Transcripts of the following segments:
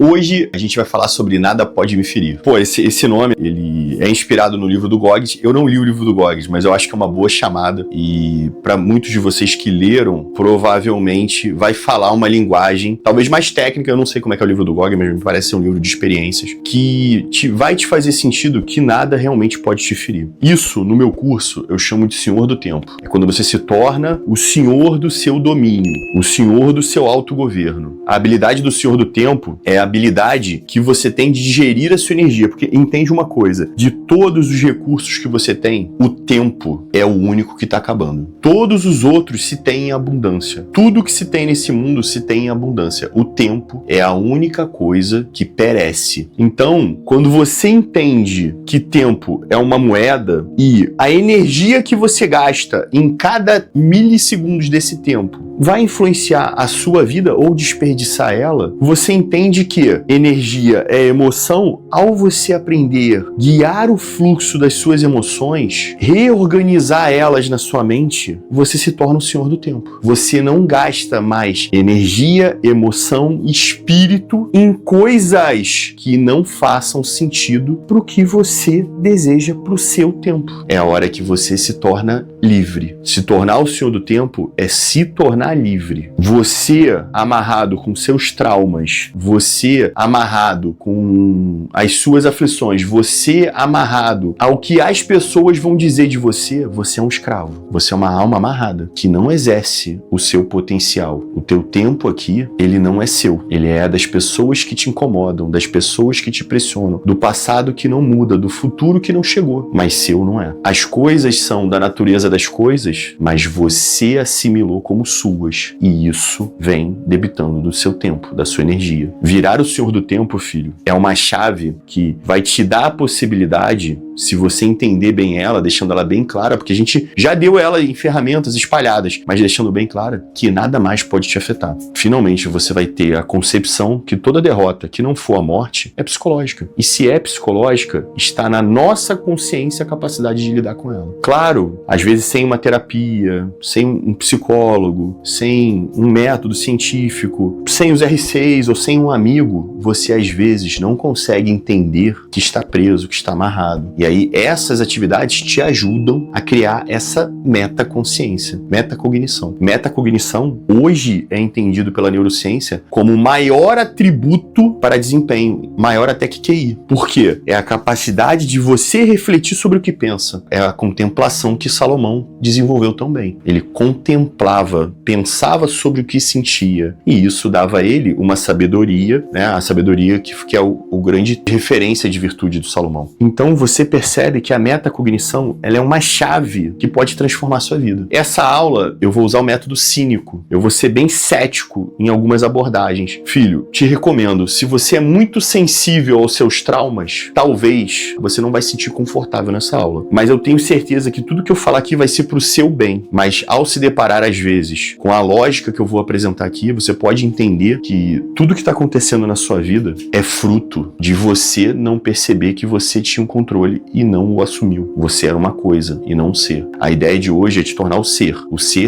Hoje a gente vai falar sobre Nada Pode Me Ferir. Pô, esse nome, ele é inspirado no livro do Goggins. Eu não li o livro do Goggins, mas eu acho que é uma boa chamada. E para muitos de vocês que leram, provavelmente vai falar uma linguagem, talvez mais técnica, eu não sei como é que é o livro do Goggins, mas me parece ser um livro de experiências, que vai te fazer sentido que nada realmente pode te ferir. Isso, no meu curso, eu chamo de Senhor do Tempo. É quando você se torna o senhor do seu domínio, o senhor do seu autogoverno. A habilidade do Senhor do Tempo é a habilidade que você tem de gerir a sua energia, porque entende uma coisa, de todos os recursos que você tem, o tempo é o único que está acabando. Todos os outros se tem em abundância. Tudo que se tem nesse mundo se tem em abundância. O tempo é a única coisa que perece. Então, quando você entende que tempo é uma moeda e a energia que você gasta em cada milissegundos desse tempo vai influenciar a sua vida ou desperdiçar ela, você entende que energia é emoção. Ao você aprender a guiar o fluxo das suas emoções, reorganizar elas na sua mente, você se torna o senhor do tempo. Você não gasta mais energia, emoção, espírito em coisas que não façam sentido para o que você deseja para o seu tempo. É a hora que você se torna livre. Se tornar o senhor do tempo é se tornar livre. Você amarrado com seus traumas, você amarrado com as suas aflições, você amarrado ao que as pessoas vão dizer de você, você é um escravo. Você é uma alma amarrada que não exerce o seu potencial. O teu tempo aqui, ele não é seu. Ele é das pessoas que te incomodam, das pessoas que te pressionam, do passado que não muda, do futuro que não chegou, mas seu não é. As coisas são da natureza das coisas, mas você assimilou como suas. E isso vem debitando do seu tempo, da sua energia. Virar o senhor do tempo, filho, é uma chave que vai te dar a possibilidade, se você entender bem ela, deixando ela bem clara, porque a gente já deu ela em ferramentas espalhadas, mas deixando bem clara que nada mais pode te afetar. Finalmente você vai ter a concepção que toda derrota que não for a morte é psicológica. E se é psicológica, está na nossa consciência a capacidade de lidar com ela. Claro, às vezes sem uma terapia, sem um psicólogo, sem um método científico, sem os R6 ou sem um amigo, você às vezes não consegue entender que está preso, que está amarrado. E aí essas atividades te ajudam a criar essa metaconsciência, metacognição. Metacognição hoje é entendido pela neurociência como o maior atributo para desempenho, maior até que QI. Por quê? É a capacidade de você refletir sobre o que pensa. É a contemplação que Salomão desenvolveu tão bem. Ele contemplava, pensava sobre o que sentia, e isso dava a ele uma sabedoria, né? A sabedoria que é o grande referência de virtude do Salomão. Então você percebe que a metacognição, ela é uma chave que pode transformar a sua vida. Essa aula, eu vou usar o método cínico. Eu vou ser bem cético em algumas abordagens. Filho, te recomendo, se você é muito sensível aos seus traumas, talvez você não vai se sentir confortável nessa aula. Mas eu tenho certeza que tudo que eu falar aqui vai ser pro seu bem. Mas ao se deparar, às vezes, com a lógica que eu vou apresentar aqui, você pode entender que tudo que está acontecendo na sua vida é fruto de você não perceber que você tinha um controle e não o assumiu. Você era uma coisa e não um ser. A ideia de hoje é te tornar o ser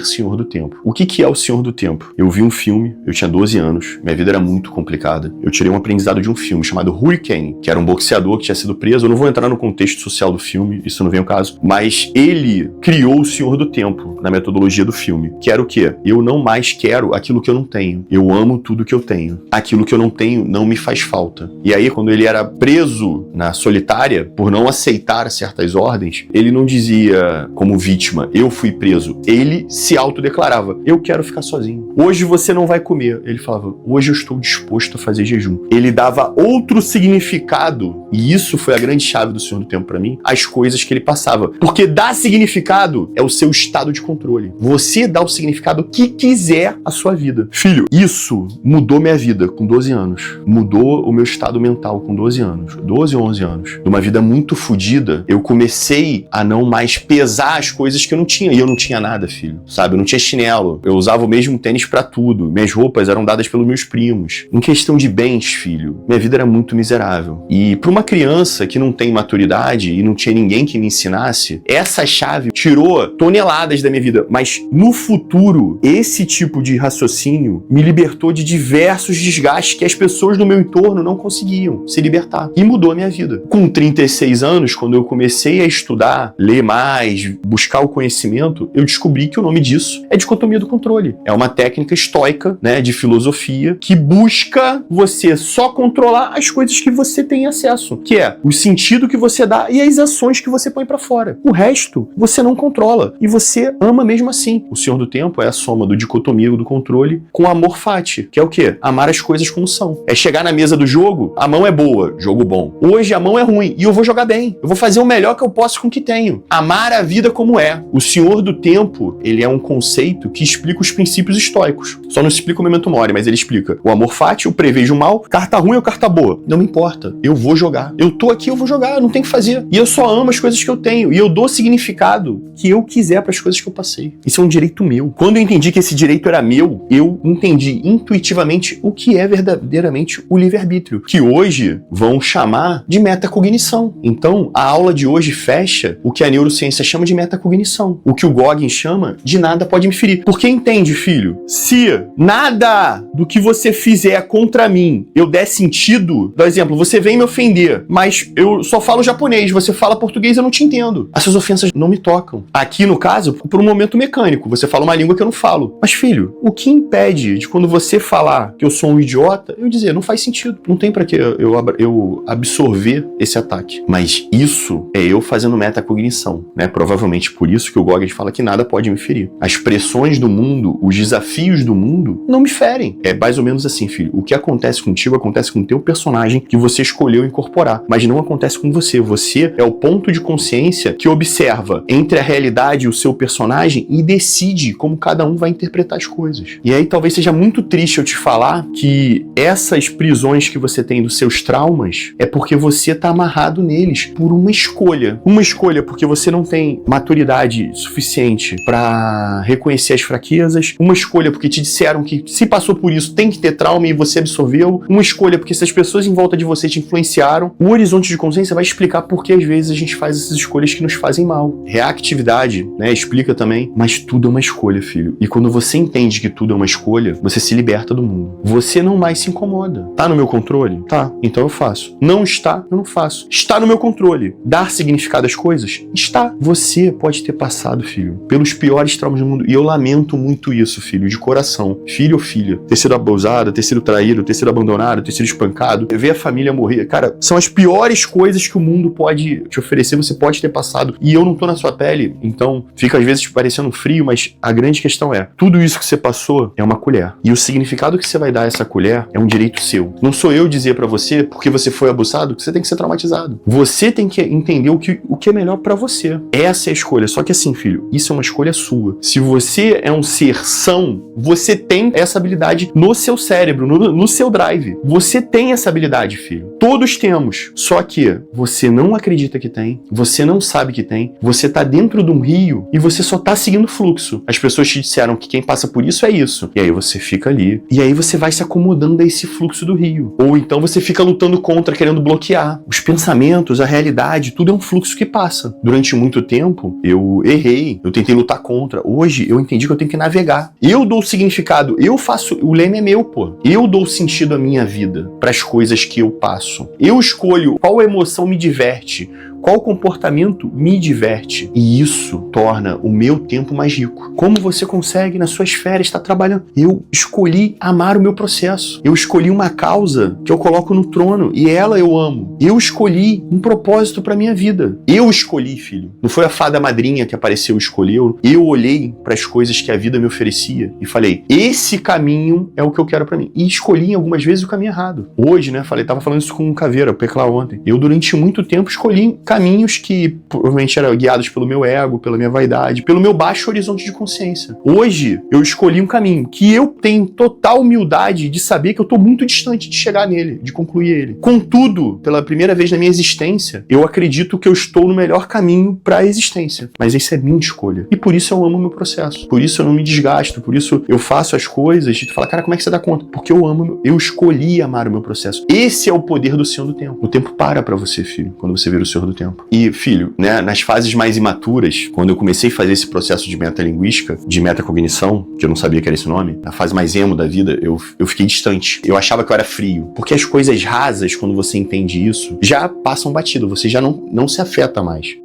senhor do tempo. O que é o senhor do tempo? Eu vi um filme, eu tinha 12 anos, minha vida era muito complicada. Eu tirei um aprendizado de um filme chamado Hurricane, que era um boxeador que tinha sido preso. Eu não vou entrar no contexto social do filme, isso não vem ao caso, mas ele criou o senhor do tempo na metodologia do filme, que era o quê? Eu não mais quero aquilo que eu não tenho. Eu amo tudo que eu tenho. Aquilo que eu não tenho não me faz falta. E aí, quando ele era preso na solitária, por não aceitar certas ordens, ele não dizia como vítima, eu fui preso. Ele se autodeclarava, eu quero ficar sozinho. Hoje você não vai comer. Ele falava, hoje eu estou disposto a fazer jejum. Ele dava outro significado, e isso foi a grande chave do Senhor do Tempo para mim, às coisas que ele passava. Porque dar significado é o seu estado de controle. Você dá o significado que quiser à sua vida. Filho, isso mudou minha vida com 12 anos. Mudou o meu estado mental com 12 anos. 12 ou 11 anos. De uma vida muito fodida, eu comecei a não mais pesar as coisas que eu não tinha. E eu não tinha nada, filho. Sabe? Eu não tinha chinelo. Eu usava o mesmo tênis pra tudo. Minhas roupas eram dadas pelos meus primos. Em questão de bens, filho, minha vida era muito miserável. E pra uma criança que não tem maturidade e não tinha ninguém que me ensinasse, essa chave tirou toneladas da minha vida. Mas no futuro, esse tipo de raciocínio me libertou de diversos desgastes que as pessoas no meu entorno não conseguiam se libertar. E mudou a minha vida. Com 36 anos, quando eu comecei a estudar, ler mais, buscar o conhecimento, eu descobri que o nome disso é dicotomia do controle. É uma técnica estoica, né, de filosofia, que busca você só controlar as coisas que você tem acesso, que é o sentido que você dá e as ações que você põe pra fora. O resto, você não controla. E você ama mesmo assim. O Senhor do Tempo é a soma do dicotomia do controle com amor fati, que é o quê? Amar as coisas como são. É chegar na mesa do jogo, a mão é boa, jogo bom. Hoje a mão é ruim e eu vou jogar bem. Eu vou fazer o melhor que eu posso com o que tenho. Amar a vida como é. O Senhor do Tempo, ele é um conceito que explica os princípios estoicos. Só não explica o memento mori, mas ele explica o amor fati, o prevejo mal, carta ruim ou carta boa. Não me importa. Eu vou jogar. Eu tô aqui, eu vou jogar, não tem o que fazer. E eu só amo as coisas que eu tenho. E eu dou significado que eu quiser para as coisas que eu passei. Isso é um direito meu. Quando eu entendi que esse direito era meu, eu entendi intuitivamente o que é verdadeiramente o livre-arbítrio, que hoje vão chamar de metacognição. Então, a aula de hoje fecha o que a neurociência chama de metacognição, o que o Goggins chama de nada pode me ferir. Porque entende, filho, se nada do que você fizer contra mim eu der sentido, por exemplo, você vem me ofender, mas eu só falo japonês, você fala português, eu não te entendo. Essas ofensas não me tocam. Aqui, no caso, por um momento mecânico, você fala uma língua que eu não falo. Mas, filho, o que impede de quando você falar que eu sou um idiota, eu dizer, não faz sentido. Não tem pra que eu absorver esse ataque. Mas isso é eu fazendo metacognição, né? Provavelmente por isso que o Goggins fala que nada pode me ferir. As pressões do mundo, os desafios do mundo, não me ferem. É mais ou menos assim, filho. O que acontece contigo acontece com o teu personagem que você escolheu incorporar. Mas não acontece com você. Você é o ponto de consciência que observa entre a realidade e o seu personagem e decide como cada um vai interpretar as coisas. E aí talvez seja muito triste eu te falar que essas prisões que você tem dos seus traumas é porque você tá amarrado neles por uma escolha. Uma escolha porque você não tem maturidade suficiente para reconhecer as fraquezas. Uma escolha porque te disseram que se passou por isso tem que ter trauma e você absorveu. Uma escolha porque essas pessoas em volta de você te influenciaram. O horizonte de consciência vai explicar por que às vezes a gente faz essas escolhas que nos fazem mal. Reactividade, né, explica também, mas tudo é uma escolha, filho. E quando você entende que tudo é uma escolha, você se liberta do mundo. Você não mais se incomoda. Tá no meu controle? Tá, então eu faço. Não está, eu não faço. Está no meu controle. Dar significado às coisas? Está. Você pode ter passado, filho, pelos piores traumas do mundo. E eu lamento muito isso, filho, de coração. Filho ou filha, ter sido abusado, ter sido traído, ter sido abandonado, ter sido espancado, ver a família morrer. Cara, são as piores coisas que o mundo pode te oferecer, você pode ter passado. E eu não tô na sua pele, então fica às vezes parecendo frio, mas a grande questão é, tudo isso que você passou é uma colher. E o significado que você vai dar a essa colher é um direito seu. Não sou eu dizer pra você, porque você foi abusado, que você tem que ser traumatizado. Você tem que entender o que é melhor pra você. Essa é a escolha. Só que assim, filho, isso é uma escolha sua. Se você é um ser são, você tem essa habilidade no seu cérebro, no seu drive. Você tem essa habilidade, filho. Todos temos. Só que você não acredita que tem, você não sabe que tem, você tá dentro de um rio e você só tá seguindo o fluxo. As pessoas te disseram que quem passa por isso é isso. E aí você fica ali. E aí você vai se acomodando a esse fluxo do rio. Ou então você fica lutando contra, querendo bloquear. Os pensamentos, a realidade, tudo é um fluxo que passa. Durante muito tempo, eu errei, eu tentei lutar contra. Hoje, eu entendi que eu tenho que navegar. Eu dou significado, eu faço, o leme é meu, pô. Eu dou sentido à minha vida, para as coisas que eu passo. Eu escolho qual emoção me diverte, qual comportamento me diverte. E isso torna o meu tempo mais rico. Como você consegue, nas suas férias, estar trabalhando? Eu escolhi amar o meu processo. Eu escolhi uma causa que eu coloco no trono e ela eu amo. Eu escolhi um propósito para minha vida. Eu escolhi, filho. Não foi a fada madrinha que apareceu e escolheu. Eu olhei para as coisas que a vida me oferecia e falei, esse caminho é o que eu quero para mim. E escolhi algumas vezes o caminho errado. Hoje, né, tava falando isso com o Caveira, o Pecla ontem. Eu durante muito tempo escolhi caminhos que provavelmente eram guiados pelo meu ego, pela minha vaidade, pelo meu baixo horizonte de consciência. Hoje, eu escolhi um caminho que eu tenho total humildade de saber que eu tô muito distante de chegar nele, de concluir ele. Contudo, pela primeira vez na minha existência, eu acredito que eu estou no melhor caminho para a existência. Mas isso é minha escolha. E por isso eu amo o meu processo. Por isso eu não me desgasto. Por isso eu faço as coisas e tu fala, cara, como é que você dá conta? Porque eu amo, eu escolhi amar o meu processo. Esse é o poder do Senhor do Tempo. O tempo para você, filho, quando você vira o Senhor do Tempo. tempo. E, filho, né, nas fases mais imaturas, quando eu comecei a fazer esse processo de metalinguística, de metacognição, que eu não sabia que era esse nome, na fase mais emo da vida, eu fiquei distante. Eu achava que eu era frio. Porque as coisas rasas, quando você entende isso, já passam batido, você já não se afeta mais.